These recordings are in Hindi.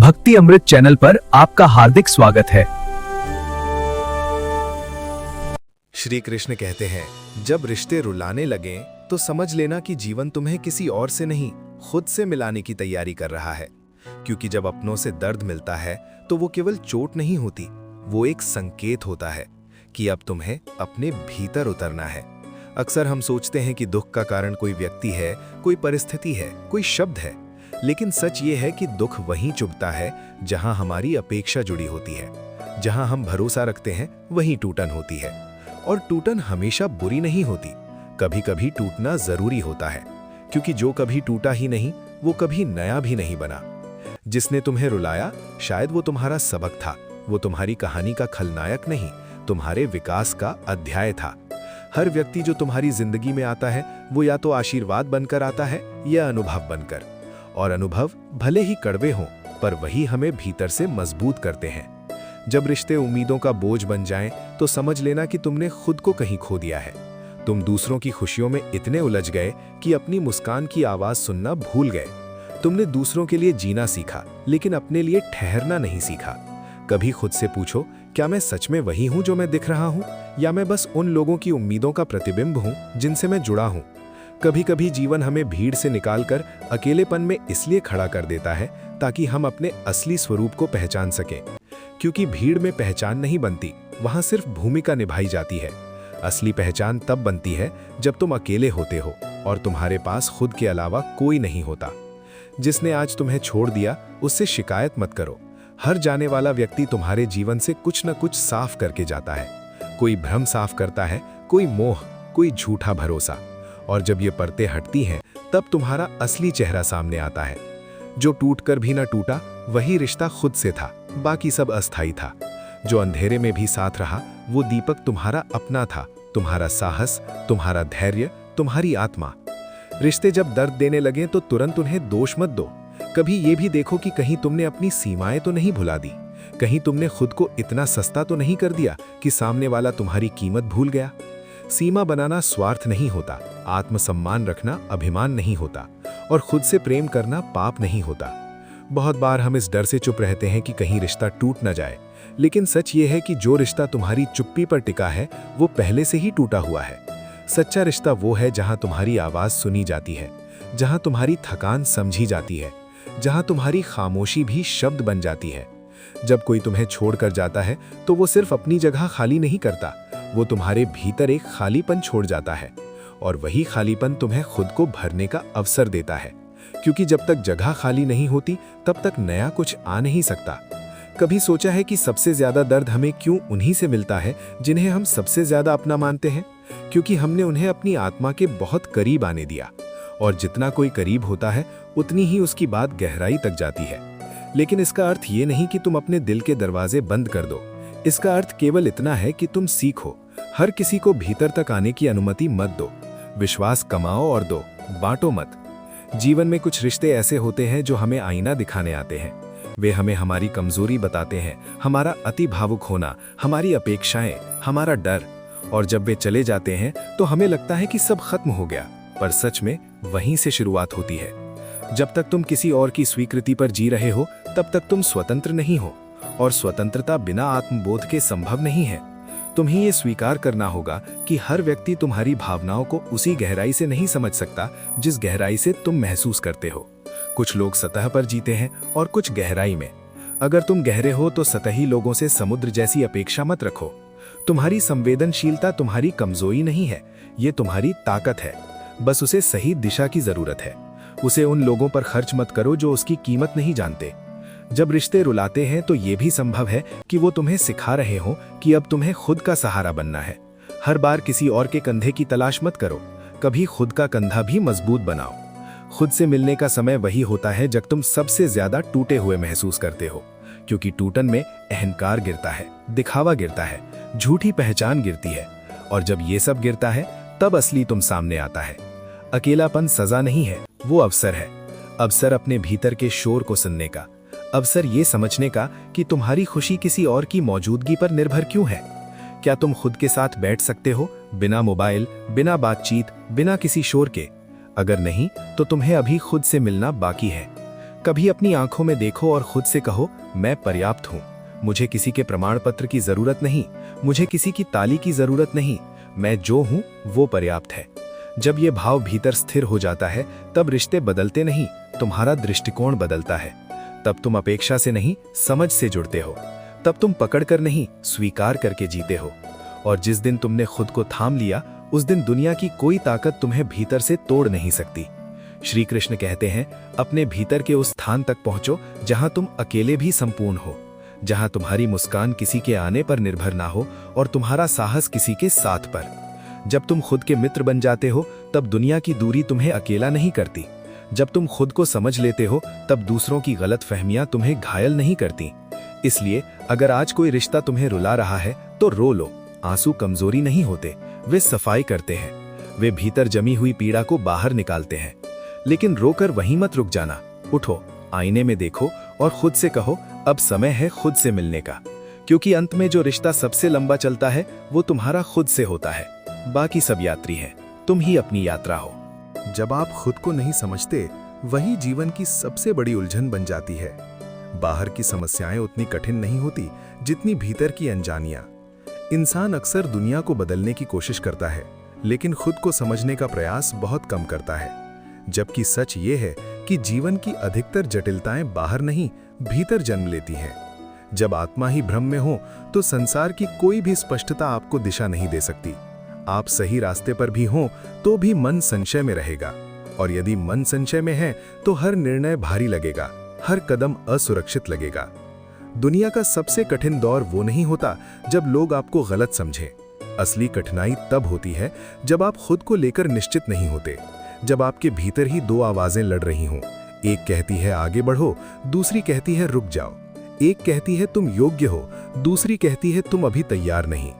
भक्ति अमृत चैनल पर आपका हार्दिक स्वागत है। श्री कृष्ण कहते हैं, जब रिश्ते रुलाने लगें तो समझ लेना कि जीवन तुम्हें किसी और से नहीं, खुद से मिलाने की तैयारी कर रहा है। क्योंकि जब अपनों से दर्द मिलता है तो वो केवल चोट नहीं होती, वो एक संकेत होता है कि अब तुम्हें अपने भीतर उतरना है। अक्सर हम सोचते हैं कि दुख का कारण कोई व्यक्ति है, कोई परिस्थिति है, कोई शब्द है, लेकिन सच ये है कि दुख वहीं चुभता है जहां हमारी अपेक्षा जुड़ी होती है। जहां हम भरोसा रखते हैं वहीं टूटन होती है। और टूटन हमेशा बुरी नहीं होती, कभी कभी टूटना जरूरी होता है, क्योंकि जो कभी टूटा ही नहीं वो कभी नया भी नहीं बना। जिसने तुम्हें रुलाया शायद वो तुम्हारा सबक था, वो तुम्हारी कहानी का खलनायक नहीं, तुम्हारे विकास का अध्याय था। हर व्यक्ति जो तुम्हारी जिंदगी में आता है वो या तो आशीर्वाद बनकर आता है या अनुभव बनकर। और अनुभव भले ही कड़वे हों पर वही हमें भीतर से मजबूत करते हैं। जब रिश्ते उम्मीदों का बोझ बन जाएं तो समझ लेना कि तुमने खुद को कहीं खो दिया है। तुम दूसरों की खुशियों में इतने उलझ गए कि अपनी मुस्कान की आवाज सुनना भूल गए। तुमने दूसरों के लिए जीना सीखा लेकिन अपने लिए ठहरना नहीं सीखा। कभी खुद से पूछो, क्या मैं सच में वही हूं जो मैं दिख रहा हूं, या मैं बस उन लोगों की उम्मीदों का प्रतिबिंब हूं जिनसे मैं जुड़ा हूं। कभी कभी जीवन हमें भीड़ से निकालकर अकेलेपन में इसलिए खड़ा कर देता है ताकि हम अपने असली स्वरूप को पहचान सकें। क्योंकि भीड़ में पहचान नहीं बनती, वहां सिर्फ भूमिका निभाई जाती है। असली पहचान तब बनती है जब तुम अकेले होते हो और तुम्हारे पास खुद के अलावा कोई नहीं होता। जिसने आज तुम्हें छोड़ दिया उससे शिकायत मत करो। हर जाने वाला व्यक्ति तुम्हारे जीवन से कुछ न कुछ साफ करके जाता है। कोई भ्रम साफ करता है, कोई मोह, कोई झूठा भरोसा। और जब ये परतें हटती हैं तब तुम्हारा असली चेहरा सामने आता है। जो टूटकर भी न टूटा वही रिश्ता खुद से था, बाकी सब अस्थायी था। जो अंधेरे में भी साथ रहा वो दीपक तुम्हारा अपना था, तुम्हारा साहस, तुम्हारा धैर्य, तुम्हारी आत्मा। रिश्ते जब दर्द देने लगे तो तुरंत उन्हें दोष मत दो। कभी ये भी देखो कि कहीं तुमने अपनी सीमाएं तो नहीं भुला दी, कहीं तुमने खुद को इतना सस्ता तो नहीं कर दिया कि सामने वाला तुम्हारी कीमत भूल गया। सीमा बनाना स्वार्थ नहीं होता, आत्मसम्मान रखना अभिमान नहीं होता, और खुद से प्रेम करना पाप नहीं होता। बहुत बार हम इस डर से चुप रहते हैं कि कहीं रिश्ता टूट न जाए, लेकिन सच ये है कि जो रिश्ता तुम्हारी चुप्पी पर टिका है वो पहले से ही टूटा हुआ है। सच्चा रिश्ता वो है जहां तुम्हारी आवाज सुनी जाती है, जहां तुम्हारी थकान समझी जाती है, जहां तुम्हारी खामोशी भी शब्द बन जाती है। जब कोई तुम्हें छोड़कर जाता है तो वो सिर्फ अपनी जगह खाली नहीं करता, वो तुम्हारे भीतर एक खालीपन छोड़ जाता है। और वही खालीपन तुम्हें खुद को भरने का अवसर देता है, क्योंकि जब तक जगह खाली नहीं होती तब तक नया कुछ आ नहीं सकता। कभी सोचा है कि सबसे ज्यादा दर्द हमें क्यों उन्हीं से मिलता है जिन्हें हम सबसे ज्यादा अपना मानते हैं? क्योंकि हमने उन्हें अपनी आत्मा के बहुत करीब आने दिया। और जितना कोई करीब होता है उतनी ही उसकी बात गहराई तक जाती है। लेकिन इसका अर्थ ये नहीं कि तुम अपने दिल के दरवाजे बंद कर दो। इसका अर्थ केवल इतना है कि तुम सीखो, हर किसी को भीतर तक आने की अनुमति मत दो। विश्वास कमाओ और दो, बांटो मत। जीवन में कुछ रिश्ते ऐसे होते हैं जो हमें आईना दिखाने आते हैं। वे हमें हमारी कमजोरी बताते हैं, हमारा अति भावुक होना, हमारी अपेक्षाएं, हमारा डर। और जब वे चले जाते हैं तो हमें लगता है कि सब खत्म हो गया, पर सच में वहीं से शुरुआत होती है। जब तक तुम किसी और की स्वीकृति पर जी रहे हो तब तक तुम स्वतंत्र नहीं हो, और स्वतंत्रता बिना आत्मबोध के संभव नहीं है। तुम्हें ये स्वीकार करना होगा कि हर व्यक्ति तुम्हारी भावनाओं को उसी गहराई से नहीं समझ सकता जिस गहराई से तुम महसूस करते हो। कुछ लोग सतह पर जीते हैं और कुछ गहराई में। अगर तुम गहरे हो तो सतही लोगों से समुद्र जैसी अपेक्षा मत रखो। तुम्हारी संवेदनशीलता तुम्हारी कमजोरी नहीं है, ये तुम्हारी ताकत है। बस उसे सही दिशा की जरूरत है। उसे उन लोगों पर खर्च मत करो जो उसकी कीमत नहीं जानते। जब रिश्ते रुलाते हैं तो ये भी संभव है कि वो तुम्हें सिखा रहे हो कि अब तुम्हें खुद का सहारा बनना है। हर बार किसी और के कंधे की तलाश मत करो, कभी खुद का कंधा भी मजबूत बनाओ। खुद से मिलने का समय वही होता है जब तुम सबसे ज्यादा टूटे हुए महसूस करते हो, क्योंकि टूटन में अहंकार गिरता है, दिखावा गिरता है, झूठी पहचान गिरती है। और जब ये सब गिरता है तब असली तुम सामने आता है। अकेलापन सजा नहीं है, वो अवसर है। अवसर अपने भीतर के शोर को सुनने का, अवसर ये समझने का कि तुम्हारी खुशी किसी और की मौजूदगी पर निर्भर क्यों है। क्या तुम खुद के साथ बैठ सकते हो, बिना मोबाइल, बिना बातचीत, बिना किसी शोर के? अगर नहीं तो तुम्हें अभी खुद से मिलना बाकी है। कभी अपनी आंखों में देखो और खुद से कहो, मैं पर्याप्त हूं। मुझे किसी के प्रमाण पत्र की जरूरत नहीं, मुझे किसी की ताली की जरूरत नहीं, मैं जो हूं वो पर्याप्त है। जब ये भाव भीतर स्थिर हो जाता है तब रिश्ते बदलते नहीं, तुम्हारा दृष्टिकोण बदलता है। तब तुम अपेक्षा से नहीं, समझ से जुड़ते हो। तब तुम पकड़कर नहीं, स्वीकार करके जीते हो। और जिस दिन तुमने खुद को थाम लिया, उस दिन दुनिया की कोई ताकत तुम्हें भीतर से तोड़ नहीं सकती। श्री कृष्ण कहते हैं, अपने भीतर के उस स्थान तक पहुंचो जहां तुम अकेले भी संपूर्ण हो, जहां तुम्हारी मुस्कान किसी के आने पर निर्भर ना हो और तुम्हारा साहस किसी के साथ पर। जब तुम खुद के मित्र बन जाते हो तब दुनिया की दूरी तुम्हें अकेला नहीं करती। जब तुम खुद को समझ लेते हो तब दूसरों की गलत फहमियां तुम्हें घायल नहीं करती। इसलिए अगर आज कोई रिश्ता तुम्हें रुला रहा है तो रो लो। आंसू कमजोरी नहीं होते, वे सफाई करते हैं। वे भीतर जमी हुई पीड़ा को बाहर निकालते हैं। लेकिन रोकर वहीं मत रुक जाना। उठो, आईने में देखो और खुद से कहो, अब समय है खुद से मिलने का। क्योंकि अंत में जो रिश्ता सबसे लंबा चलता है वो तुम्हारा खुद से होता है। बाकी सब यात्री हैं, तुम ही अपनी यात्रा हो। जब आप खुद को नहीं समझते, वही जीवन की सबसे बड़ी उलझन बन जाती है। बाहर की समस्याएं उतनी कठिन नहीं होती जितनी भीतर की अनजानियां। इंसान अक्सर दुनिया को बदलने की कोशिश करता है, लेकिन खुद को समझने का प्रयास बहुत कम करता है। जबकि सच ये है कि जीवन की अधिकतर जटिलताएं बाहर नहीं, भीतर जन्म लेती हैं। जब आत्मा ही भ्रम में हो तो संसार की कोई भी स्पष्टता आपको दिशा नहीं दे सकती। आप सही रास्ते पर भी हों तो भी मन संशय में रहेगा, और यदि मन संशय में है तो हर निर्णय भारी लगेगा, हर कदम असुरक्षित लगेगा। दुनिया का सबसे कठिन दौर वो नहीं होता जब लोग आपको गलत समझें। असली कठिनाई तब होती है जब आप खुद को लेकर निश्चित नहीं होते, जब आपके भीतर ही दो आवाजें लड़ रही हों। एक कहती है आगे बढ़ो, दूसरी कहती है रुक जाओ। एक कहती है तुम योग्य हो, दूसरी कहती है तुम अभी तैयार नहीं।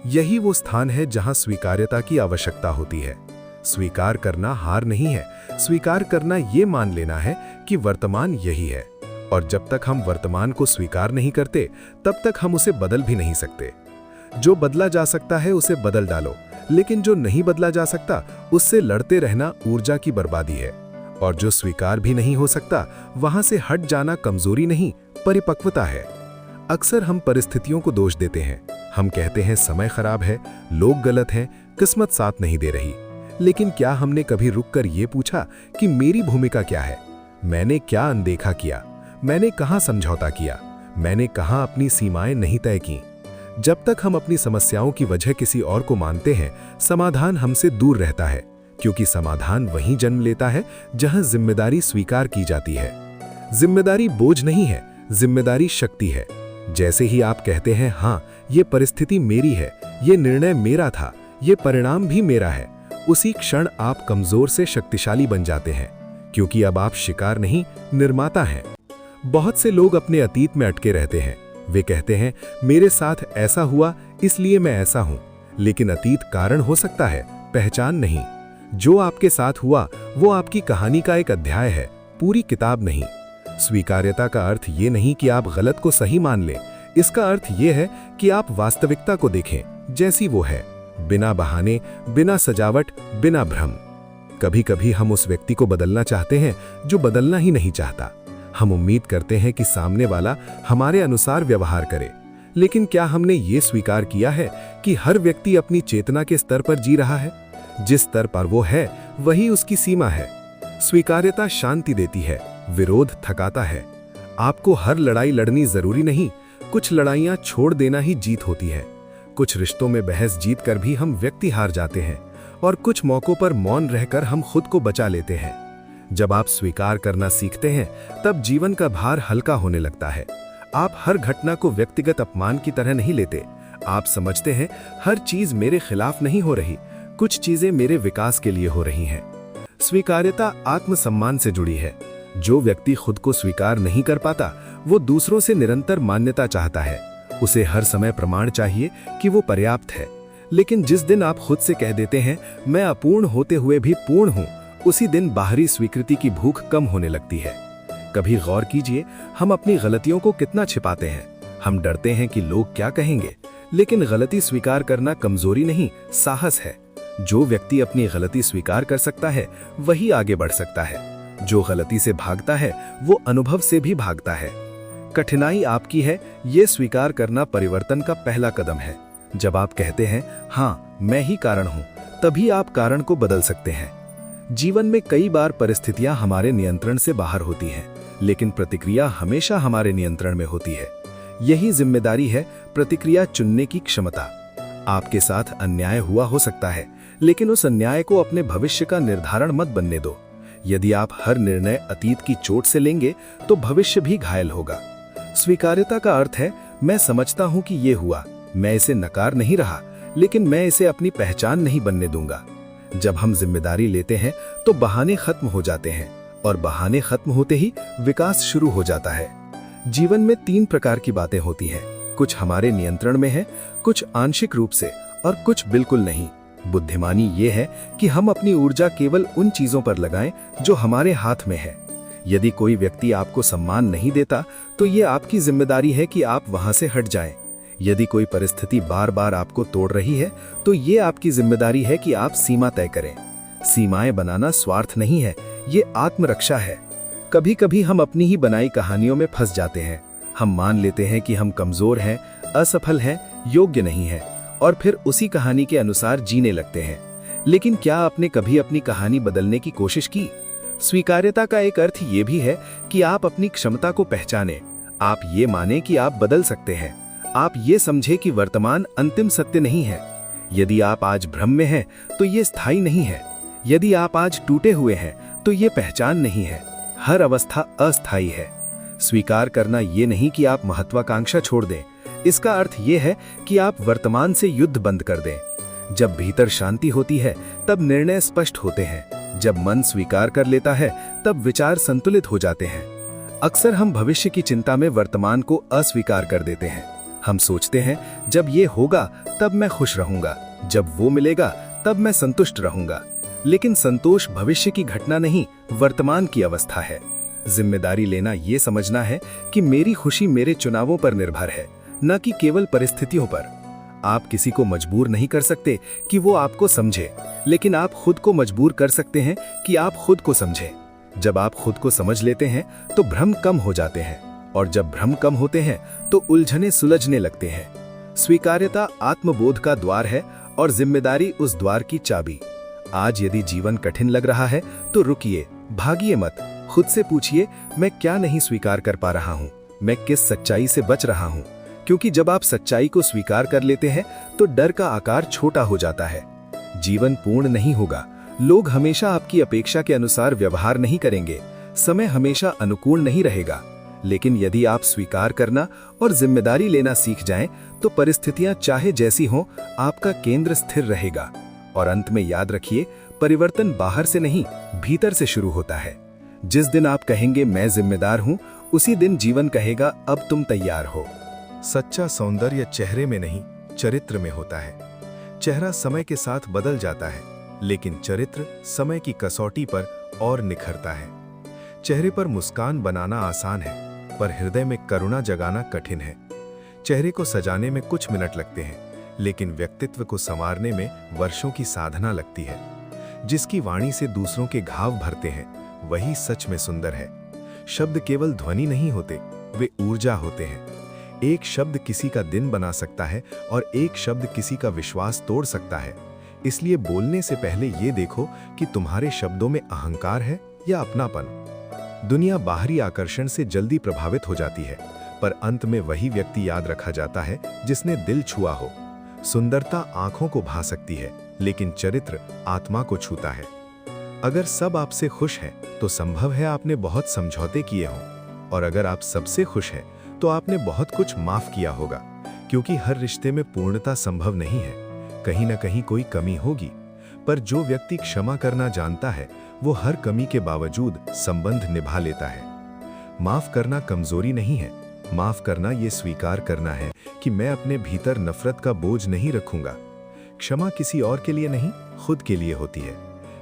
यही वो स्थान है जहां स्वीकार्यता की आवश्यकता होती है। स्वीकार करना हार नहीं है, स्वीकार करना ये मान लेना है कि वर्तमान यही है, और जब तक हम वर्तमान को स्वीकार नहीं करते तब तक हम उसे बदल भी नहीं सकते। जो बदला जा सकता है उसे बदल डालो, लेकिन जो नहीं बदला जा सकता उससे लड़ते रहना ऊर्जा की बर्बादी है। और जो स्वीकार भी नहीं हो सकता, वहां से हट जाना कमजोरी नहीं, परिपक्वता है। अक्सर हम परिस्थितियों को दोष देते हैं। हम कहते हैं समय खराब है, लोग गलत हैं, किस्मत साथ नहीं दे रही। लेकिन क्या हमने कभी रुककर ये पूछा कि मेरी भूमिका क्या है? मैंने क्या अनदेखा किया? मैंने कहां समझौता किया? मैंने कहां अपनी सीमाएं नहीं तय की? जब तक हम अपनी समस्याओं की वजह किसी और को मानते हैं, समाधान हमसे दूर रहता है, क्योंकि समाधान वहीं जन्म लेता है जहां जिम्मेदारी स्वीकार की जाती है। जिम्मेदारी बोझ नहीं है, जिम्मेदारी शक्ति है। जैसे ही आप कहते हैं हाँ, ये परिस्थिति मेरी है, ये निर्णय मेरा था, ये परिणाम भी मेरा है, उसी क्षण आप कमजोर से शक्तिशाली बन जाते हैं, क्योंकि अब आप शिकार नहीं, निर्माता हैं। बहुत से लोग अपने अतीत में अटके रहते हैं। वे कहते हैं मेरे साथ ऐसा हुआ इसलिए मैं ऐसा हूं, लेकिन अतीत कारण हो सकता है, पहचान नहीं। जो आपके साथ हुआ वो आपकी कहानी का एक अध्याय है, पूरी किताब नहीं। स्वीकार्यता का अर्थ ये नहीं कि आप गलत को सही मान लें, इसका अर्थ ये है कि आप वास्तविकता को देखें जैसी वो है, बिना बहाने, बिना सजावट, बिना भ्रम। कभी कभी हम उस व्यक्ति को बदलना चाहते हैं जो बदलना ही नहीं चाहता। हम उम्मीद करते हैं कि सामने वाला हमारे अनुसार व्यवहार करे, लेकिन क्या हमने ये स्वीकार किया है कि हर व्यक्ति अपनी चेतना के स्तर पर जी रहा है? जिस स्तर पर वो है वही उसकी सीमा है। स्वीकार्यता शांति देती है, विरोध थकाता है। आपको हर लड़ाई लड़नी जरूरी नहीं, कुछ लड़ाइयां छोड़ देना ही जीत होती है। कुछ रिश्तों में बहस जीत कर भी हम व्यक्ति हार जाते हैं, और कुछ मौकों पर मौन रहकर हम खुद को बचा लेते हैं। जब आप स्वीकार करना सीखते हैं तब जीवन का भार हल्का होने लगता है। आप हर घटना को व्यक्तिगत अपमान की तरह नहीं लेते। आप समझते हैं हर चीज मेरे खिलाफ नहीं हो रही, कुछ चीजें मेरे विकास के लिए हो रही हैं। स्वीकार्यता आत्मसम्मान से जुड़ी है। जो व्यक्ति खुद को स्वीकार नहीं कर पाता वो दूसरों से निरंतर मान्यता चाहता है। उसे हर समय प्रमाण चाहिए कि वो पर्याप्त है। लेकिन जिस दिन आप खुद से कह देते हैं मैं अपूर्ण होते हुए भी पूर्ण हूं, उसी दिन बाहरी स्वीकृति की भूख कम होने लगती है। कभी गौर कीजिए, हम अपनी गलतियों को कितना छिपाते हैं। हम डरते हैं कि लोग क्या कहेंगे, लेकिन गलती स्वीकार करना कमजोरी नहीं, साहस है। जो व्यक्ति अपनी गलती स्वीकार कर सकता है वही आगे बढ़ सकता है। जो गलती से भागता है वो अनुभव से भी भागता है। कठिनाई आपकी है, ये स्वीकार करना परिवर्तन का पहला कदम है। जब आप कहते हैं हाँ मैं ही कारण हूं, तभी आप कारण को बदल सकते हैं। जीवन में कई बार परिस्थितियां हमारे नियंत्रण से बाहर होती हैं, लेकिन प्रतिक्रिया हमेशा हमारे नियंत्रण में होती है। यही जिम्मेदारी है, प्रतिक्रिया चुनने की क्षमता। आपके साथ अन्याय हुआ हो सकता है, लेकिन उस अन्याय को अपने भविष्य का निर्धारण मत बनने दो। यदि आप हर निर्णय अतीत की चोट से लेंगे तो भविष्य भी घायल होगा। स्वीकार्यता का अर्थ है मैं समझता हूं कि ये हुआ, मैं इसे नकार नहीं रहा, लेकिन मैं इसे अपनी पहचान नहीं बनने दूंगा। जब हम जिम्मेदारी लेते हैं तो बहाने खत्म हो जाते हैं, और बहाने खत्म होते ही विकास शुरू हो जाता है। जीवन में 3 प्रकार की बातें होती हैं, कुछ हमारे नियंत्रण में है, कुछ आंशिक रूप से और कुछ बिल्कुल नहीं। बुद्धिमानी ये है कि हम अपनी ऊर्जा केवल उन चीजों पर लगाएं जो हमारे हाथ में है। यदि कोई व्यक्ति आपको सम्मान नहीं देता तो ये आपकी जिम्मेदारी है कि आप वहां से हट जाएं। यदि कोई परिस्थिति बार बार आपको तोड़ रही है तो ये आपकी जिम्मेदारी है कि आप सीमा तय करें। सीमाएं बनाना स्वार्थ नहीं है, ये आत्मरक्षा है। कभी कभी हम अपनी ही बनाई कहानियों में फंस जाते हैं। हम मान लेते हैं कि हम कमजोर हैं, असफल हैं, योग्य नहीं हैं, और फिर उसी कहानी के अनुसार जीने लगते हैं। लेकिन क्या आपने कभी अपनी कहानी बदलने की कोशिश की? स्वीकार्यता का एक अर्थ ये भी है कि आप अपनी क्षमता को पहचानें। आप ये माने कि आप बदल सकते हैं। आप ये समझे कि वर्तमान अंतिम सत्य नहीं है। यदि आप आज भ्रम में हैं तो ये स्थायी नहीं है। यदि आप आज टूटे हुए हैं तो ये पहचान नहीं है। हर अवस्था अस्थायी है। स्वीकार करना ये नहीं कि आप महत्वाकांक्षा छोड़ दें, इसका अर्थ ये है कि आप वर्तमान से युद्ध बंद कर दें। जब भीतर शांति होती है तब निर्णय स्पष्ट होते हैं। जब मन स्वीकार कर लेता है तब विचार संतुलित हो जाते हैं। अक्सर हम भविष्य की चिंता में वर्तमान को अस्वीकार कर देते हैं। हम सोचते हैं जब ये होगा तब मैं खुश रहूंगा, जब वो मिलेगा तब मैं संतुष्ट रहूंगा। लेकिन संतोष भविष्य की घटना नहीं, वर्तमान की अवस्था है। जिम्मेदारी लेना ये समझना है कि मेरी खुशी मेरे चुनावों पर निर्भर है, न कि केवल परिस्थितियों पर। आप किसी को मजबूर नहीं कर सकते कि वो आपको समझे, लेकिन आप खुद को मजबूर कर सकते हैं कि आप खुद को समझें। जब आप खुद को समझ लेते हैं तो भ्रम कम हो जाते हैं, और जब भ्रम कम होते हैं तो उलझने सुलझने लगते हैं। स्वीकार्यता आत्मबोध का द्वार है और जिम्मेदारी उस द्वार की चाबी। आज यदि जीवन कठिन लग रहा है तो रुकिए, भागिए मत। खुद से पूछिए मैं क्या नहीं स्वीकार कर पा रहा हूं, मैं किस सच्चाई से बच रहा हूं। क्योंकि जब आप सच्चाई को स्वीकार कर लेते हैं तो डर का आकार छोटा हो जाता है। जीवन पूर्ण नहीं होगा, लोग हमेशा आपकी अपेक्षा के अनुसार व्यवहार नहीं करेंगे, समय हमेशा अनुकूल नहीं रहेगा। लेकिन यदि आप स्वीकार करना और जिम्मेदारी लेना सीख जाएं, तो परिस्थितियां चाहे जैसी हों, आपका केंद्र स्थिर रहेगा। और अंत में याद रखिए, परिवर्तन बाहर से नहीं, भीतर से शुरू होता है। जिस दिन आप कहेंगे मैं जिम्मेदार हूं, उसी दिन जीवन कहेगा अब तुम तैयार हो। सच्चा सौंदर्य चेहरे में नहीं, चरित्र में होता है। चेहरा समय के साथ बदल जाता है, लेकिन चरित्र समय की कसौटी पर और निखरता है। चेहरे पर मुस्कान बनाना आसान है, पर हृदय में करुणा जगाना कठिन है। चेहरे को सजाने में कुछ मिनट लगते हैं, लेकिन व्यक्तित्व को संवारने में वर्षों की साधना लगती है। जिसकी वाणी से दूसरों के घाव भरते हैं, वही सच में सुंदर है। शब्द केवल ध्वनि नहीं होते, वे ऊर्जा होते हैं। एक शब्द किसी का दिन बना सकता है और एक शब्द किसी का विश्वास तोड़ सकता है। इसलिए बोलने से पहले ये देखो कि तुम्हारे शब्दों में अहंकार है या अपनापन। दुनिया बाहरी आकर्षण से जल्दी प्रभावित हो जाती है, पर अंत में वही व्यक्ति याद रखा जाता है जिसने दिल छुआ हो। सुंदरता आंखों को भा सकती है, लेकिन चरित्र आत्मा को छूता है। अगर सब आपसे खुश हैं, तो संभव है आपने बहुत समझौते किए हों, और अगर आप सबसे खुश हैं, तो आपने बहुत कुछ माफ किया होगा। क्योंकि हर रिश्ते में पूर्णता संभव नहीं है, कहीं ना कहीं कोई कमी होगी। पर जो व्यक्ति क्षमा करना जानता है, वो हर कमी के बावजूद संबंध निभा लेता है। माफ करना कमजोरी नहीं है, माफ करना ये स्वीकार करना है कि मैं अपने भीतर नफरत का बोझ नहीं रखूंगा। क्षमा किसी और के लिए नहीं, खुद के लिए होती है।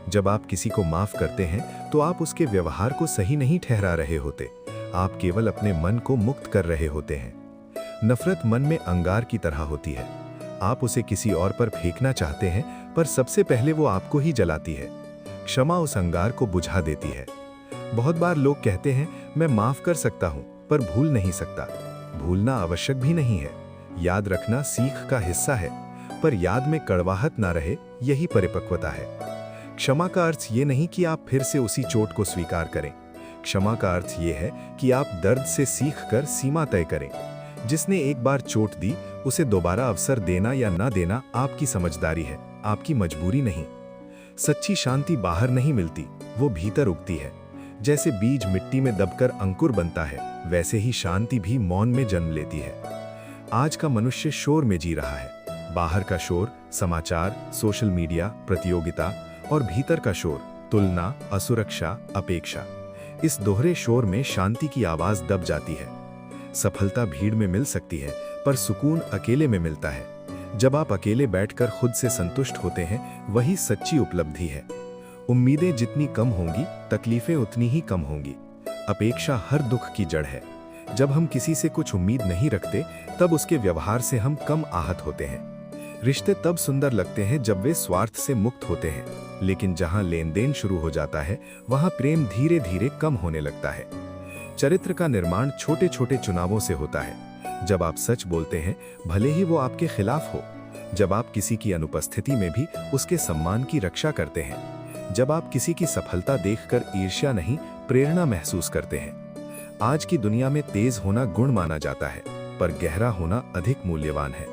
जब आप किसी को माफ करते हैं तो आप उसके व्यवहार को सही नहीं ठहरा रहे होते, आप केवल अपने मन को मुक्त कर रहे होते हैं। नफरत मन में अंगार की तरह होती है, आप उसे किसी और पर फेंकना चाहते हैं, पर सबसे पहले वो आपको ही जलाती है। क्षमा उस अंगार को बुझा देती है। बहुत बार लोग कहते हैं मैं माफ कर सकता हूं पर भूल नहीं सकता। भूलना आवश्यक भी नहीं है, याद रखना सीख का हिस्सा है, पर याद में कड़वाहट ना रहे यही परिपक्वता है। क्षमा का अर्थ ये नहीं कि आप फिर से उसी चोट को स्वीकार करें। क्षमा का अर्थ ये है कि आप दर्द से सीख कर सीमा तय करें। जिसने एक बार चोट दी उसे दोबारा अवसर देना या ना देना आपकी समझदारी है, आपकी मजबूरी नहीं। सच्ची शांति बाहर नहीं मिलती, वो भीतर उगती है। जैसे बीज मिट्टी में दबकर अंकुर बनता है, वैसे ही शांति भी मौन में जन्म लेती है। आज का मनुष्य शोर में जी रहा है। बाहर का शोर समाचार, सोशल मीडिया, प्रतियोगिता, और भीतर का शोर तुलना, असुरक्षा, अपेक्षा। इस दोहरे शोर में शांति की आवाज दब जाती है। सफलता भीड़ में मिल सकती है, पर सुकून अकेले में मिलता है। जब आप अकेले बैठकर खुद से संतुष्ट होते हैं, वही सच्ची उपलब्धि है। उम्मीदें जितनी कम होंगी, तकलीफें उतनी ही कम होंगी। अपेक्षा हर दुख की जड़ है। जब हम किसी से कुछ उम्मीद नहीं रखते, तब उसके व्यवहार से हम कम आहत होते हैं। रिश्ते तब सुंदर लगते हैं जब वे स्वार्थ से मुक्त होते हैं, लेकिन जहां लेन देन शुरू हो जाता है, वहां प्रेम धीरे धीरे कम होने लगता है। चरित्र का निर्माण छोटे छोटे चुनावों से होता है। जब आप सच बोलते हैं, भले ही वो आपके खिलाफ हो। जब आप किसी की अनुपस्थिति में भी उसके सम्मान की रक्षा करते हैं। जब आप किसी की सफलता देखकर ईर्ष्या नहीं, प्रेरणा महसूस करते हैं। आज की दुनिया में तेज होना गुण माना जाता है, पर गहरा होना अधिक मूल्यवान है।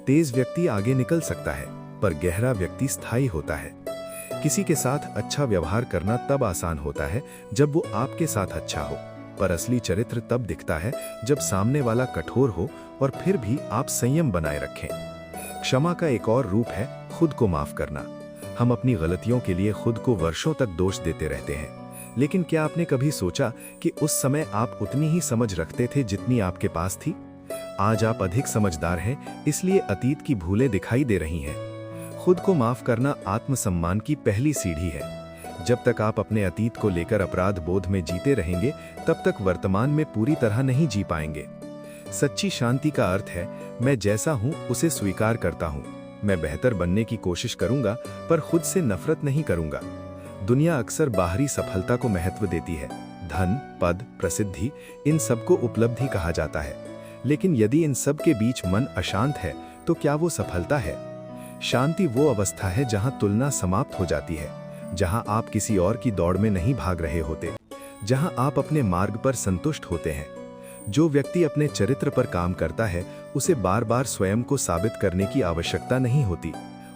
तेज व्यक्ति आगे निकल सकता है, पर गहरा व्यक्ति स्थायी होता है। किसी के साथ अच्छा व्यवहार करना तब आसान होता है जब वो आपके साथ अच्छा हो, पर असली चरित्र तब दिखता है जब सामने वाला कठोर हो और फिर भी आप संयम बनाए रखें। क्षमा का एक और रूप है खुद को माफ करना। हम अपनी गलतियों के लिए खुद को वर्षों तक दोष देते रहते हैं, लेकिन क्या आपने कभी सोचा कि उस समय आप उतनी ही समझ रखते थे जितनी आपके पास थी? आज आप अधिक समझदार हैं, इसलिए अतीत की भूलें दिखाई दे रही हैं। खुद को माफ करना आत्मसम्मान की पहली सीढ़ी है। जब तक आप अपने अतीत को लेकर अपराध बोध में जीते रहेंगे, तब तक वर्तमान में पूरी तरह नहीं जी पाएंगे। सच्ची शांति का अर्थ है मैं जैसा हूं उसे स्वीकार करता हूं। मैं बेहतर बनने की कोशिश करूंगा, पर खुद से नफरत नहीं करूंगा। दुनिया अक्सर बाहरी सफलता को महत्व देती है। धन, पद, प्रसिद्धि, इन सबको उपलब्धि कहा जाता है। लेकिन यदि इन सब के बीच मन अशांत है, तो क्या वो सफलता है? शांति वो अवस्था है जहां तुलना समाप्त हो जाती है, जहां आप किसी और की दौड़ में नहीं भाग रहे होते, जहां आप अपने मार्ग पर संतुष्ट होते हैं। जो व्यक्ति अपने चरित्र पर काम करता है, उसे बार बार स्वयं को साबित करने की आवश्यकता नहीं होती।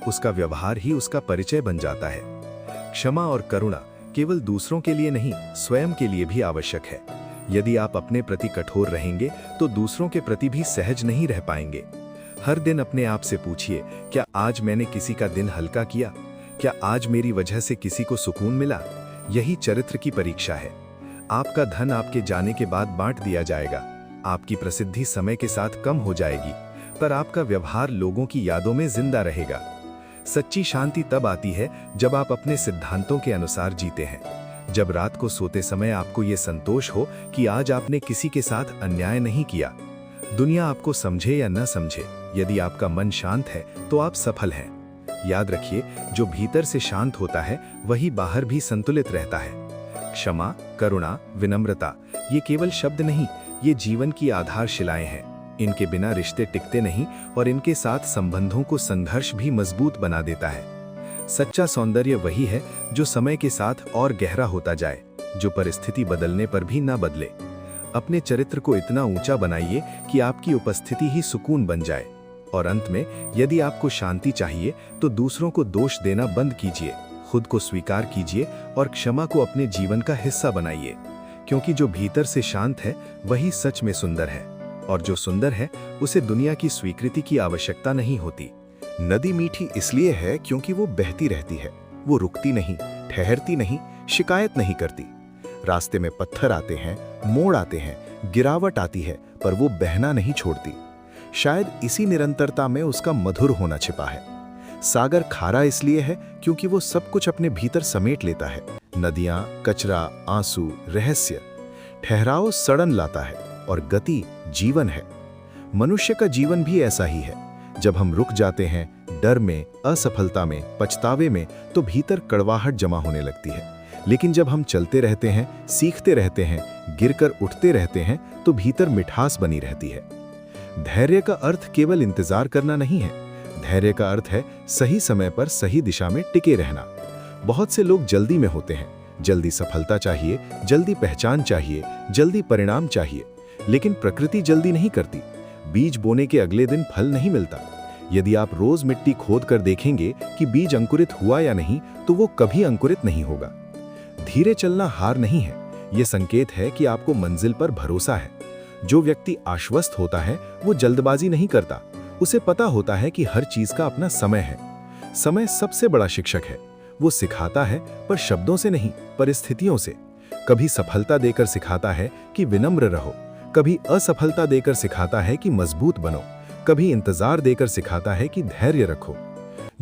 उसका व्यवहार ही उसका परिचय बन जाता है। क्षमा और करुणा केवल दूसरों के लिए नहीं, स्वयं के लिए भी आवश्यक है। यदि आप अपने प्रति कठोर रहेंगे, तो दूसरों के प्रति भी सहज नहीं रह पाएंगे। हर दिन अपने आप से पूछिए, क्या आज मैंने किसी का दिन हल्का किया? क्या आज मेरी वजह से किसी को सुकून मिला? यही चरित्र की परीक्षा है। आपका धन आपके जाने के बाद बांट दिया जाएगा। आपकी प्रसिद्धि समय के साथ कम हो जाएगी, पर आपका व्यवहार लोगों की यादों में जिंदा रहेगा। सच्ची शांति तब आती है जब आप अपने सिद्धांतों के अनुसार जीते हैं। जब रात को सोते समय आपको ये संतोष हो कि आज आपने किसी के साथ अन्याय नहीं किया। दुनिया आपको समझे या न समझे, यदि आपका मन शांत है तो आप सफल हैं। याद रखिए, जो भीतर से शांत होता है वही बाहर भी संतुलित रहता है। क्षमा, करुणा, विनम्रता, ये केवल शब्द नहीं, ये जीवन की आधारशिलाएं हैं। इनके बिना रिश्ते टिकते नहीं, और इनके साथ संबंधों को संघर्ष भी मजबूत बना देता है। सच्चा सौंदर्य वही है जो समय के साथ और गहरा होता जाए, जो परिस्थिति बदलने पर भी ना बदले। अपने चरित्र को इतना ऊंचा बनाइए कि आपकी उपस्थिति ही सुकून बन जाए। और अंत में, यदि आपको शांति चाहिए तो दूसरों को दोष देना बंद कीजिए, खुद को स्वीकार कीजिए और क्षमा को अपने जीवन का हिस्सा बनाइए। क्योंकि जो भीतर से शांत है वही सच में सुंदर है, और जो सुंदर है उसे दुनिया की स्वीकृति की आवश्यकता नहीं होती। नदी मीठी इसलिए है क्योंकि वो बहती रहती है। वो रुकती नहीं, ठहरती नहीं, शिकायत नहीं करती। रास्ते में पत्थर आते हैं, मोड़ आते हैं, गिरावट आती है, पर वो बहना नहीं छोड़ती। शायद इसी निरंतरता में उसका मधुर होना छिपा है। सागर खारा इसलिए है क्योंकि वो सब कुछ अपने भीतर समेट लेता है। नदियां, कचरा, आंसू, रहस्य। ठहराव सड़न लाता है, और गति जीवन है। मनुष्य का जीवन भी ऐसा ही है। जब हम रुक जाते हैं, डर में, असफलता में, पछतावे में, तो भीतर कड़वाहट जमा होने लगती है। लेकिन जब हम चलते रहते हैं, सीखते रहते हैं, गिरकर उठते रहते हैं, तो भीतर मिठास बनी रहती है। धैर्य का अर्थ केवल इंतजार करना नहीं है। धैर्य का अर्थ है सही समय पर सही दिशा में टिके रहना। बहुत से लोग जल्दी में होते हैं, जल्दी सफलता चाहिए, जल्दी पहचान चाहिए, जल्दी परिणाम चाहिए। लेकिन प्रकृति जल्दी नहीं करती। बीज बोने के अगले दिन फल नहीं मिलता। यदि आप रोज मिट्टी खोद कर देखेंगे कि बीज अंकुरित हुआ या नहीं, तो वो कभी अंकुरित नहीं होगा। धीरे चलना हार नहीं है, ये संकेत है कि आपको मंजिल पर भरोसा है। जो व्यक्ति आश्वस्त होता है वो जल्दबाजी नहीं करता। उसे पता होता है कि हर चीज का अपना समय है। समय सबसे बड़ा शिक्षक है। वो सिखाता है, पर शब्दों से नहीं, परिस्थितियों से। कभी सफलता देकर सिखाता है कि विनम्र रहो, कभी असफलता देकर सिखाता है कि मजबूत बनो, कभी इंतजार देकर सिखाता है कि धैर्य रखो।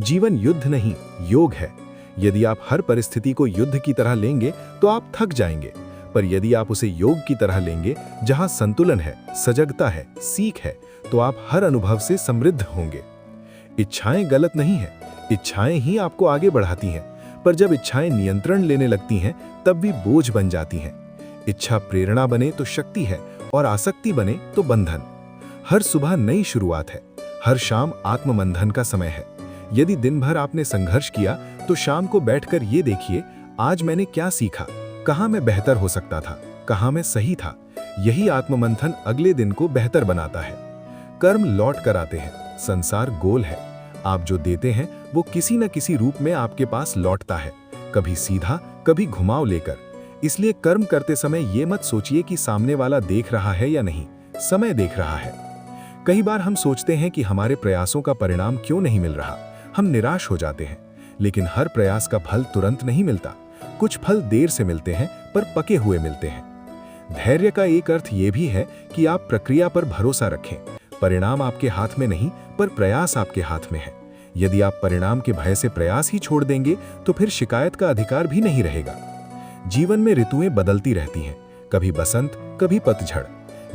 जीवन युद्ध नहीं, योग है। यदि आप हर परिस्थिति को युद्ध की तरह लेंगे तो आप थक जाएंगे, पर यदि आप उसे योग की तरह लेंगे, जहां संतुलन है, सजगता है, सीख है, तो आप हर अनुभव से समृद्ध होंगे। इच्छाएं गलत नहीं है, इच्छाएं ही आपको आगे बढ़ाती हैं, पर जब इच्छाएं नियंत्रण लेने लगती हैं, तब भी बोझ बन जाती हैं। इच्छा प्रेरणा बने तो शक्ति है, और आसक्ति बने तो बंधन। हर सुबह नई शुरुआत है, हर शाम आत्ममंथन का समय है। यदि दिन भर आपने संघर्ष किया, तो शाम को बैठकर ये देखिए, आज मैंने क्या सीखा, कहाँ मैं बेहतर हो सकता था, कहाँ मैं सही था। यही आत्ममंथन अगले दिन को बेहतर बनाता है। कर्म लौट कर आते हैं, संसार गोल है। आप जो देते हैं वो किसी न किसी रूप में आपके पास लौटता है, कभी सीधा, कभी घुमाव लेकर। इसलिए कर्म करते समय ये मत सोचिए कि सामने वाला देख रहा है या नहीं, समय देख रहा है। कई बार हम सोचते हैं कि हमारे प्रयासों का परिणाम क्यों नहीं मिल रहा, हम निराश हो जाते हैं। लेकिन हर प्रयास का फल तुरंत नहीं मिलता। कुछ फल देर से मिलते हैं, पर पके हुए मिलते हैं। धैर्य का एक अर्थ ये भी है कि आप प्रक्रिया पर भरोसा रखें। परिणाम आपके हाथ में नहीं, पर प्रयास आपके हाथ में है। यदि आप परिणाम के भय से प्रयास ही छोड़ देंगे, तो फिर शिकायत का अधिकार भी नहीं रहेगा। जीवन में ऋतुएं बदलती रहती हैं, कभी बसंत, कभी पतझड़।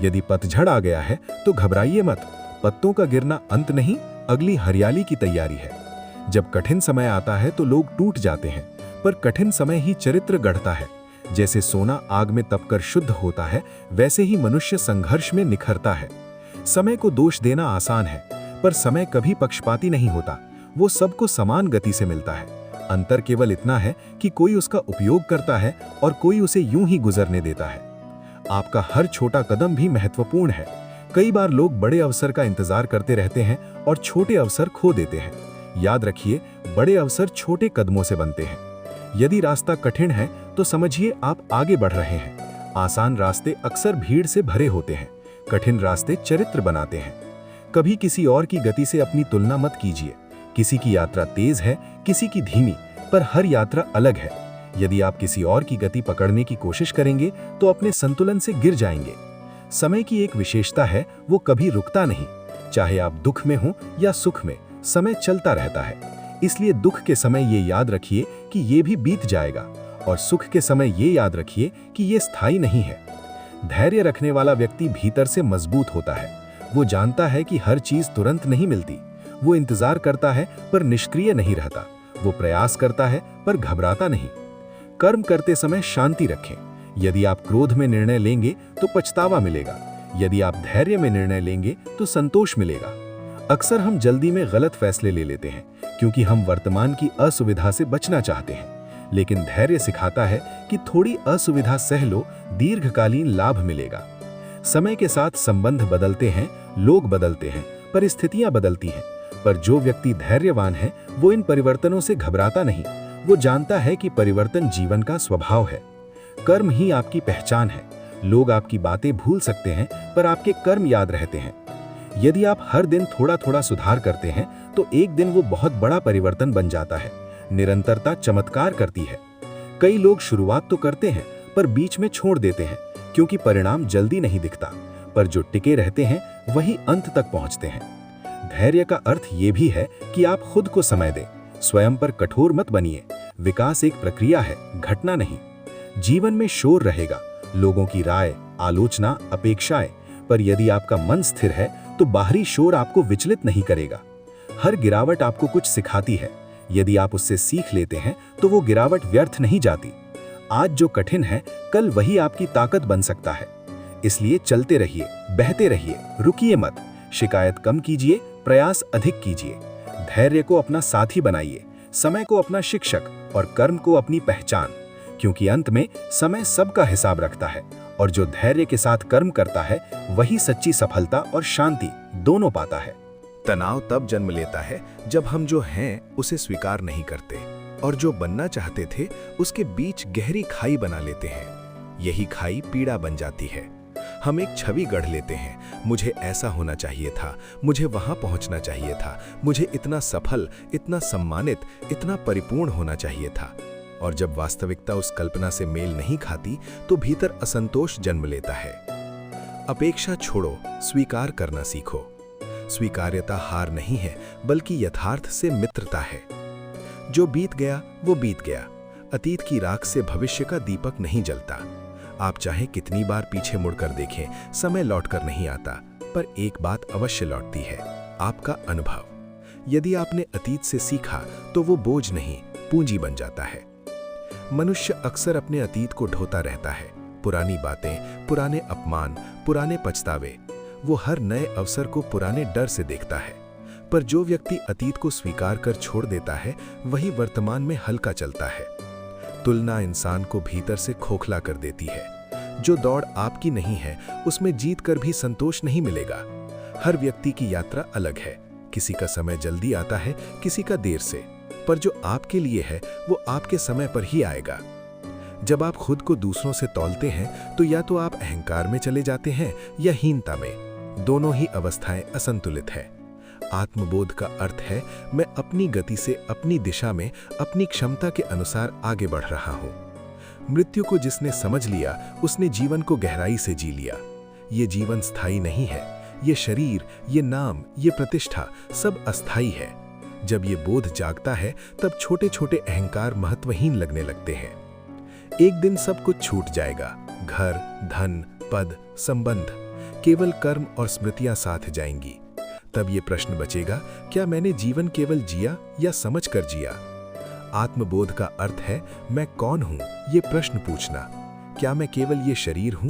यदि पतझड़ आ गया है तो घबराइए मत। पत्तों का गिरना अंत नहीं, अगली हरियाली की तैयारी है। जब कठिन समय आता है तो लोग टूट जाते हैं, पर कठिन समय ही चरित्र गढ़ता है। जैसे सोना आग में तपकर शुद्ध होता है, वैसे ही मनुष्य संघर्ष में निखरता है। समय को दोष देना आसान है, पर समय कभी पक्षपाती नहीं होता। वो सबको समान गति से मिलता है। अंतर केवल इतना है कि कोई उसका उपयोग करता है और कोई उसे यूं ही गुजरने देता है। आपका हर छोटा कदम भी महत्वपूर्ण है। कई बार लोग बड़े अवसर का इंतजार करते रहते हैं और छोटे अवसर खो देते हैं। याद रखिए, बड़े अवसर छोटे कदमों से बनते हैं। यदि रास्ता कठिन है तो समझिए आप आगे बढ़ रहे हैं। आसान रास्ते अक्सर भीड़ से भरे होते हैं, कठिन रास्ते चरित्र बनाते हैं। कभी किसी और की गति से अपनी तुलना मत कीजिए। किसी की यात्रा तेज है, किसी की धीमी, पर हर यात्रा अलग है। यदि आप किसी और की गति पकड़ने की कोशिश करेंगे तो अपने संतुलन से गिर जाएंगे। समय की एक विशेषता है, वो कभी रुकता नहीं। चाहे आप दुख में हो या सुख में, समय चलता रहता है। इसलिए दुख के समय ये याद रखिए कि ये भी बीत जाएगा, और सुख के समय ये याद रखिए कि ये स्थायी नहीं है। धैर्य रखने वाला व्यक्ति भीतर से मजबूत होता है। वो जानता है कि हर चीज तुरंत नहीं मिलती। वो इंतजार करता है पर निष्क्रिय नहीं रहता। वो प्रयास करता है पर घबराता नहीं। कर्म करते समय शांति रखें। यदि आप क्रोध में निर्णय लेंगे तो पछतावा मिलेगा। यदि आप धैर्य में निर्णय लेंगे तो संतोष मिलेगा। अक्सर हम जल्दी में गलत फैसले ले लेते हैं, क्योंकि हम वर्तमान की असुविधा से बचना चाहते हैं। लेकिन धैर्य सिखाता है कि थोड़ी असुविधा सह लो, दीर्घकालीन लाभ मिलेगा। समय के साथ संबंध बदलते हैं, लोग बदलते हैं, परिस्थितियां बदलती हैं, पर जो व्यक्ति धैर्यवान है वो इन परिवर्तनों से घबराता नहीं। वो जानता है कि परिवर्तन जीवन का स्वभाव है। कर्म ही आपकी पहचान है। लोग आपकी बातें भूल सकते हैं, पर आपके कर्म याद रहते हैं। यदि आप हर दिन थोड़ा थोड़ा सुधार करते हैं तो एक दिन वो बहुत बड़ा परिवर्तन बन जाता है। निरंतरता चमत्कार करती है। कई लोग शुरुआत तो करते हैं पर बीच में छोड़ देते हैं, क्योंकि परिणाम जल्दी नहीं दिखता, पर जो टिके रहते हैं वही अंत तक पहुंचते हैं। धैर्य का अर्थ ये भी है कि आप खुद को समय दें। स्वयं पर कठोर मत बनिए। विकास एक प्रक्रिया है, घटना नहीं। जीवन में शोर रहेगा, लोगों की राय, आलोचना, अपेक्षाएं, पर यदि आपका मन स्थिर है तो बाहरी शोर आपको विचलित नहीं करेगा। हर गिरावट आपको कुछ सिखाती है। यदि आप उससे सीख लेते हैं तो वो गिरावट व्यर्थ नहीं जाती। आज जो कठिन है, कल वही आपकी ताकत बन सकता है। इसलिए चलते रहिए, बहते रहिए, रुकिए मत। शिकायत कम कीजिए, प्रयास अधिक कीजिए। धैर्य को अपना साथी बनाइए, समय को अपना शिक्षक और कर्म को अपनी पहचान, क्योंकि अंत में समय सबका हिसाब रखता है और जो धैर्य के साथ कर्म करता है वही सच्ची सफलता और शांति दोनों पाता है। तनाव तब जन्म लेता है जब हम जो हैं उसे स्वीकार नहीं करते और जो बनना चाहते थे उसके बीच गहरी खाई बना लेते हैं। यही खाई पीड़ा बन जाती है। हम एक छवि गढ़ लेते हैं, मुझे ऐसा होना चाहिए था, मुझे वहां पहुंचना चाहिए था, मुझे इतना सफल, इतना सम्मानित, इतना परिपूर्ण होना चाहिए था। और जब वास्तविकता उस कल्पना से मेल नहीं खाती तो भीतर असंतोष जन्म लेता है। अपेक्षा छोड़ो, स्वीकार करना सीखो। स्वीकार्यता हार नहीं है, बल्कि यथार्थ से मित्रता है। जो बीत गया वो बीत गया। अतीत की राख से भविष्य का दीपक नहीं जलता। आप चाहे कितनी बार पीछे मुड़कर देखें, समय लौटकर नहीं आता, पर एक बात अवश्य लौटती है, आपका अनुभव। यदि आपने अतीत से सीखा तो वो बोझ नहीं, पूंजी बन जाता है। मनुष्य अक्सर अपने अतीत को ढोता रहता है, पुरानी बातें, पुराने अपमान, पुराने पछतावे। वो हर नए अवसर को पुराने डर से देखता है। पर जो व्यक्ति अतीत को स्वीकार कर छोड़ देता है वही वर्तमान में हल्का चलता है। तुलना इंसान को भीतर से खोखला कर देती है। जो दौड़ आपकी नहीं है उसमें जीत कर भी संतोष नहीं मिलेगा। हर व्यक्ति की यात्रा अलग है, किसी का समय जल्दी आता है, किसी का देर से, पर जो आपके लिए है वो आपके समय पर ही आएगा। जब आप खुद को दूसरों से तौलते हैं तो या तो आप अहंकार में चले जाते हैं या हीनता में। दोनों ही अवस्थाएं असंतुलित है। आत्मबोध का अर्थ है मैं अपनी गति से, अपनी दिशा में, अपनी क्षमता के अनुसार आगे बढ़ रहा हूं। मृत्यु को जिसने समझ लिया उसने जीवन को गहराई से जी लिया। ये जीवन स्थायी नहीं है। ये शरीर, ये नाम, ये प्रतिष्ठा सब अस्थायी है। जब ये बोध जागता है तब छोटे छोटे अहंकार महत्वहीन लगने लगते हैं। एक दिन सब कुछ छूट जाएगा, घर, धन, पद, संबंध, केवल कर्म और स्मृतियां साथ जाएंगी। तब ये प्रश्न बचेगा, क्या मैंने जीवन केवल जिया या समझ कर जिया? आत्मबोध का अर्थ है मैं कौन हूं, ये प्रश्न पूछना। क्या मैं केवल ये शरीर हूं?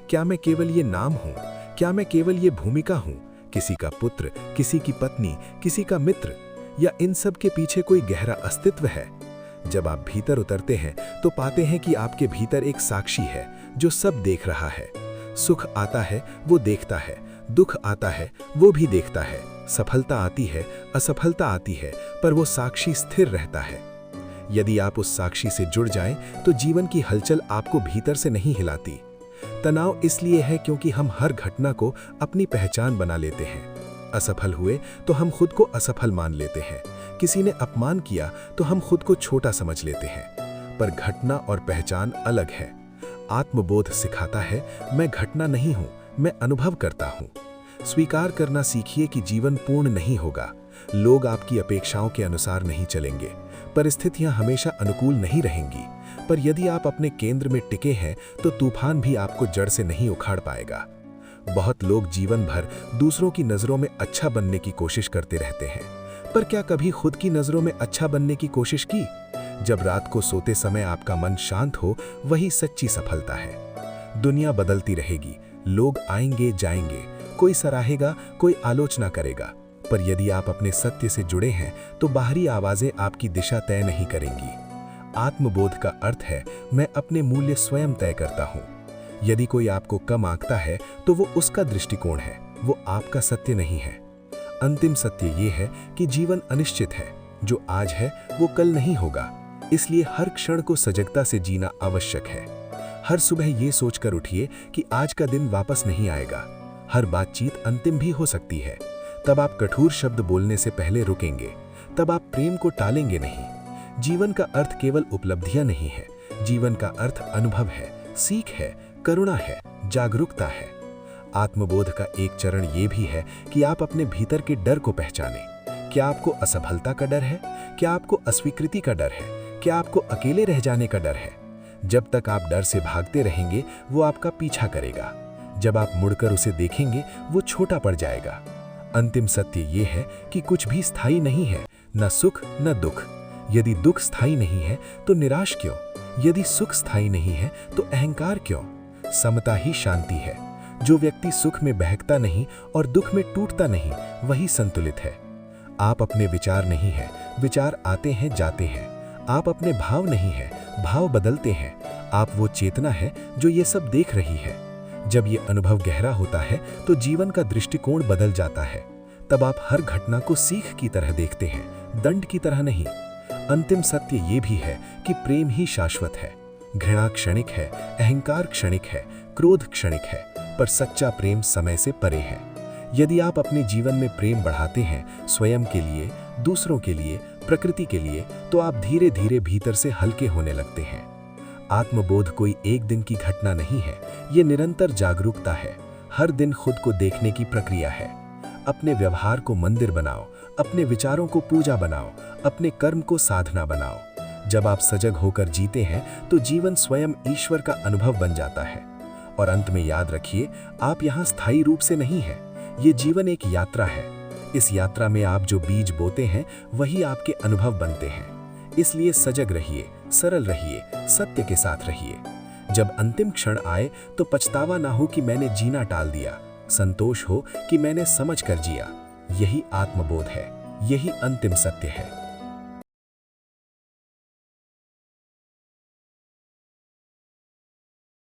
क्या मैं केवल ये नाम हूं? क्या मैं केवल ये भूमिका हूं? किसी का पुत्र, किसी की पत्नी, किसी का मित्र, या इन सब के पीछे कोई गहरा अस्तित्व है? जब आप भीतर उतरते हैं तो पाते हैं कि आपके भीतर एक साक्षी है जो सब देख रहा है। सुख आता है वो देखता है, दुख आता है वो भी देखता है, सफलता आती है, असफलता आती है, पर वो साक्षी स्थिर रहता है। यदि आप उस साक्षी से जुड़ जाएं तो जीवन की हलचल आपको भीतर से नहीं हिलाती। तनाव इसलिए है क्योंकि हम हर घटना को अपनी पहचान बना लेते हैं। असफल हुए तो हम खुद को असफल मान लेते हैं। किसी ने अपमान किया तो हम खुद को छोटा समझ लेते हैं। पर घटना और पहचान अलग है। आत्मबोध सिखाता है मैं घटना नहीं हूं, मैं अनुभव करता हूं। स्वीकार करना सीखिए कि जीवन पूर्ण नहीं होगा। लोग आपकी अपेक्षाओं के अनुसार नहीं चलेंगे। परिस्थितियां हमेशा अनुकूल नहीं रहेंगी। पर यदि आप अपने केंद्र में टिके हैं तो तूफान भी आपको जड़ से नहीं उखाड़ पाएगा। बहुत लोग जीवन भर दूसरों की नजरों में अच्छा बनने की कोशिश करते रहते हैं, पर क्या कभी खुद की नजरों में अच्छा बनने की कोशिश की? जब रात को सोते समय आपका मन शांत हो, वही सच्ची सफलता है। दुनिया बदलती रहेगी, लोग आएंगे जाएंगे, कोई सराहेगा, कोई आलोचना करेगा, पर यदि आप अपने सत्य से जुड़े हैं तो बाहरी आवाजें आपकी दिशा तय नहीं करेंगी। आत्मबोध का अर्थ है मैं अपने मूल्य स्वयं तय करता हूं। यदि कोई आपको कम आंकता है तो वो उसका दृष्टिकोण है, वो आपका सत्य नहीं है। अंतिम सत्य ये है कि जीवन अनिश्चित है। जो आज है वो कल नहीं होगा। इसलिए हर क्षण को सजगता से जीना आवश्यक है। हर सुबह ये सोचकर उठिए कि आज का दिन वापस नहीं आएगा। हर बातचीत अंतिम भी हो सकती है। तब आप कठोर शब्द बोलने से पहले रुकेंगे। तब आप प्रेम को टालेंगे नहीं। जीवन का अर्थ केवल उपलब्धियां नहीं है। जीवन का अर्थ अनुभव है, सीख है, करुणा है, जागरूकता है। आत्मबोध का एक चरण ये भी है कि आप अपने भीतर के डर को पहचानें। क्या आपको असफलता का डर है? क्या आपको अस्वीकृति का डर है? क्या आपको अकेले रह जाने का डर है? जब तक आप डर से भागते रहेंगे वो आपका पीछा करेगा। जब आप मुड़कर उसे देखेंगे वो छोटा पड़ जाएगा। अंतिम सत्य ये है कि कुछ भी स्थायी नहीं है, न सुख न दुख। यदि दुख स्थायी नहीं है तो निराश क्यों? यदि सुख स्थायी नहीं है तो अहंकार क्यों? समता ही शांति है। जो व्यक्ति सुख में बहकता नहीं और दुख में टूटता नहीं, वही संतुलित है। आप अपने विचार नहीं हैं, विचार आते हैं जाते हैं। आप अपने भाव नहीं हैं, भाव बदलते हैं। आप वो चेतना है जो ये सब देख रही है। जब ये अनुभव गहरा होता है तो जीवन का दृष्टिकोण बदल जाता है। तब आप हर घटना को सीख की तरह देखते हैं, दंड की तरह नहीं। अंतिम सत्य ये भी है कि प्रेम ही शाश्वत है। घृणा क्षणिक है, अहंकार क्षणिक है, क्रोध क्षणिक है, पर सच्चा प्रेम समय से परे है। यदि आप अपने जीवन में प्रेम बढ़ाते हैं, स्वयं के लिए, दूसरों के लिए, प्रकृति के लिए, तो आप धीरे धीरे भीतर से हल्के होने लगते हैं। आत्मबोध कोई एक दिन की घटना नहीं है, ये निरंतर जागरूकता है। हर दिन खुद को देखने की प्रक्रिया है। अपने व्यवहार को मंदिर बनाओ, अपने विचारों को पूजा बनाओ, अपने कर्म को साधना बनाओ। जब आप सजग होकर जीते हैं तो जीवन स्वयं ईश्वर का अनुभव बन जाता है। और अंत में याद रखिए, आप यहाँ स्थायी रूप से नहीं हैं। ये जीवन एक यात्रा है। इस यात्रा में आप जो बीज बोते हैं वही आपके अनुभव बनते हैं। इसलिए सजग रहिए, सरल रहिए, सत्य के साथ रहिए। जब अंतिम क्षण आए तो पछतावा ना हो कि मैंने जीना टाल दिया, संतोष हो कि मैंने समझ कर जिया। यही आत्मबोध है, यही अंतिम सत्य है।